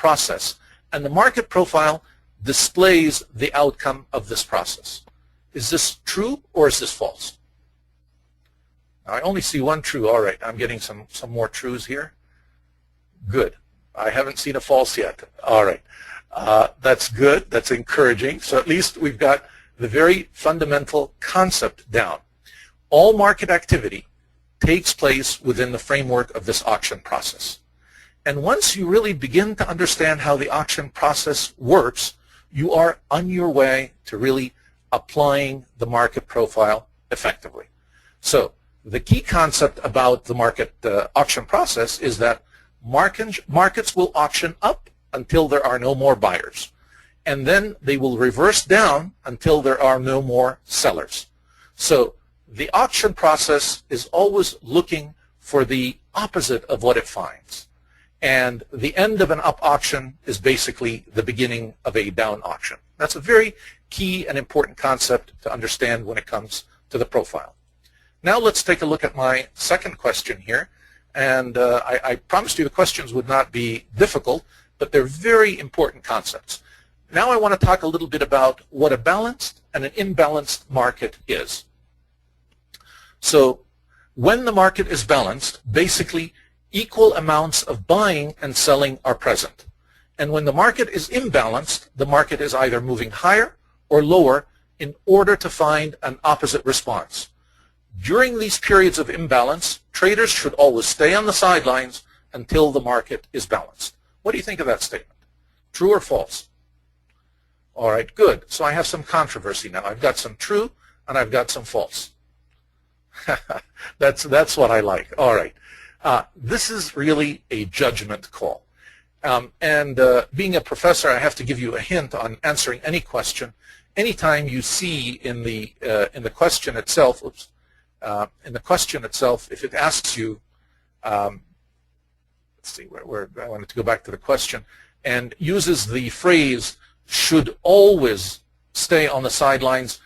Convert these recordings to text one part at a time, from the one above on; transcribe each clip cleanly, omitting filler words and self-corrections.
process, and the market profile displays the outcome of this process. Is this true or is this false? I only see one true. All right, I'm getting some more trues here. Good. I haven't seen a false yet. All right. That's good. That's encouraging. So at least we've got the very fundamental concept down. All market activity takes place within the framework of this auction process. And once you really begin to understand how the auction process works, you are on your way to really applying the market profile effectively. So the key concept about the market auction process is that markets will auction up until there are no more buyers, and then they will reverse down until there are no more sellers. So the auction process is always looking for the opposite of what it finds, and the end of an up auction is basically the beginning of a down auction. That's a very key and important concept to understand when it comes to the profile. Now let's take a look at my second question here. And I promised you the questions would not be difficult, but they're very important concepts. Now I want to talk a little bit about what a balanced and an imbalanced market is. So when the market is balanced, basically equal amounts of buying and selling are present. And when the market is imbalanced, the market is either moving higher or lower in order to find an opposite response. During these periods of imbalance, traders should always stay on the sidelines until the market is balanced. What do you think of that statement? True or false? All right, good. So I have some controversy now. I've got some true and I've got some false. That's what I like. All right. This is really a judgment call. Being a professor, I have to give you a hint on answering any question. Anytime you see in the question itself, if it asks you, let's see, where I wanted to go back to the question, and uses the phrase "should always stay on the sidelines,"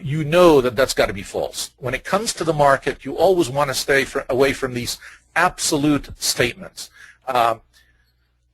you know that that's got to be false. When it comes to the market, you always want to stay away from these absolute statements.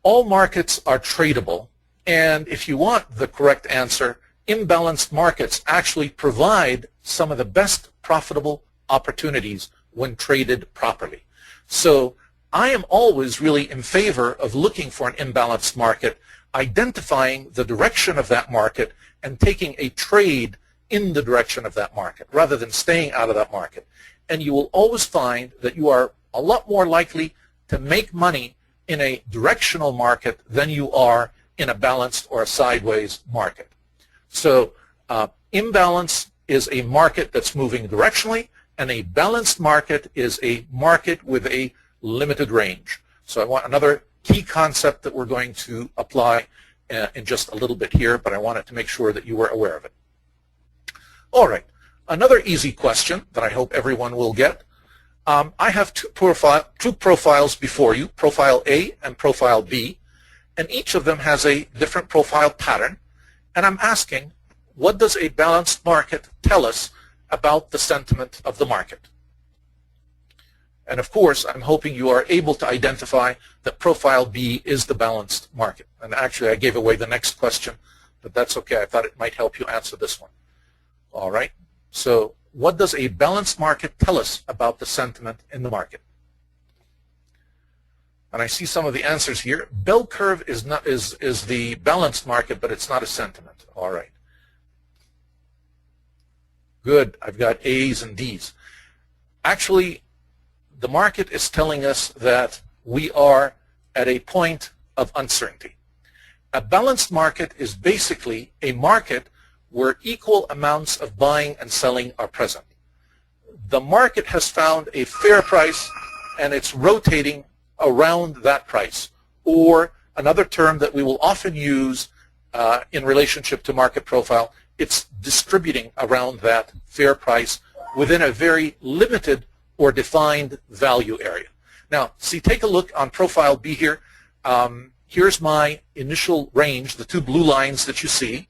All markets are tradable, and if you want the correct answer, imbalanced markets actually provide some of the best profitable opportunities when traded properly. So I am always really in favor of looking for an imbalanced market, identifying the direction of that market, and taking a trade in the direction of that market rather than staying out of that market. And you will always find that you are a lot more likely to make money in a directional market than you are in a balanced or a sideways market. So imbalance is a market that's moving directionally, and a balanced market is a market with a limited range. So I want another key concept that we're going to apply in just a little bit here, but I wanted to make sure that you were aware of it. All right, another easy question that I hope everyone will get. I have two profiles before you, Profile A and Profile B, and each of them has a different profile pattern, and I'm asking, what does a balanced market tell us about the sentiment of the market? And of course, I'm hoping you are able to identify that Profile B is the balanced market. And actually, I gave away the next question, but that's okay. I thought it might help you answer this one. All right, so what does a balanced market tell us about the sentiment in the market? And I see some of the answers here. Bell curve is the balanced market, but it's not a sentiment. All right. Good. I've got A's and D's. Actually, the market is telling us that we are at a point of uncertainty. A balanced market is basically a market where equal amounts of buying and selling are present. The market has found a fair price and it's rotating around that price. Or another term that we will often use in relationship to market profile, it's distributing around that fair price within a very limited or defined value area. Now, see, take a look on Profile B here. Here's my initial range, the two blue lines that you see.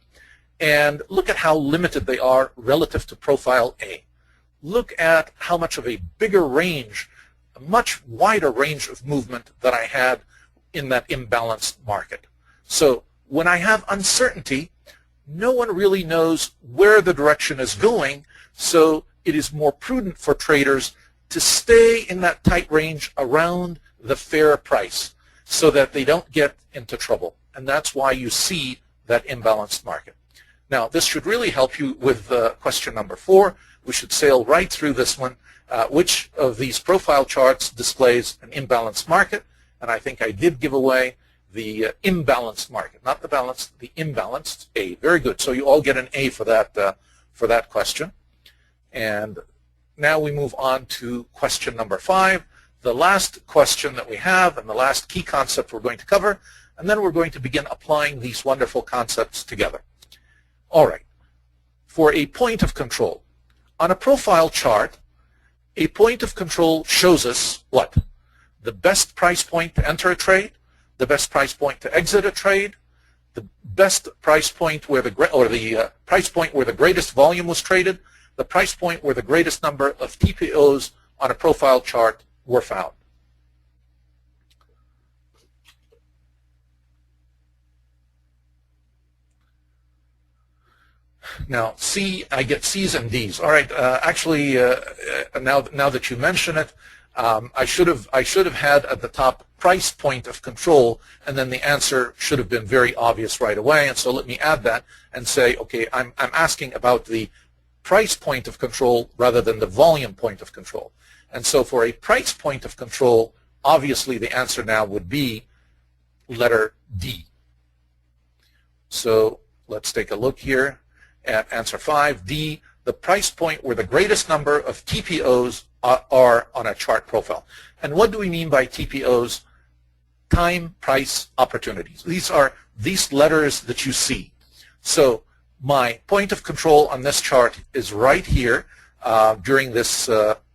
And look at how limited they are relative to Profile A. Look at how much of a bigger range, a much wider range of movement that I had in that imbalanced market. So when I have uncertainty, no one really knows where the direction is going, so it is more prudent for traders to stay in that tight range around the fair price so that they don't get into trouble. And that's why you see that imbalanced market. Now, this should really help you with question number 4. We should sail right through this one. Which of these profile charts displays an imbalanced market? And I think I did give away the imbalanced market, not the balanced, the imbalanced. A. Very good. So you all get an A for that question. And now we move on to question number 5, the last question that we have and the last key concept we're going to cover, and then we're going to begin applying these wonderful concepts together. All right. For a point of control, on a profile chart, a point of control shows us what? The best price point to enter a trade, the best price point to exit a trade, the best price point where the price point where the greatest volume was traded, the price point where the greatest number of TPOs on a profile chart were found. Now, C, I get C's and D's. All right. Actually, now that you mention it, I should have had at the top price point of control, and then the answer should have been very obvious right away. And so let me add that and say, okay, I'm asking about the price point of control rather than the volume point of control. And so for a price point of control, obviously the answer now would be letter D. So let's take a look here at answer 5, D, the price point where the greatest number of TPOs are on a chart profile. And what do we mean by TPOs? Time, price, opportunities. These are these letters that you see. So my point of control on this chart is right here during this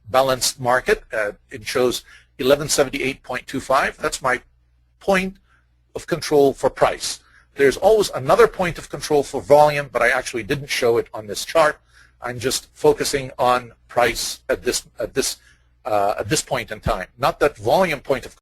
balanced market. It shows 1178.25. That's my point of control for price. There's always another point of control for volume, but I actually didn't show it on this chart. I'm just focusing on price at this point in time. Not that volume point of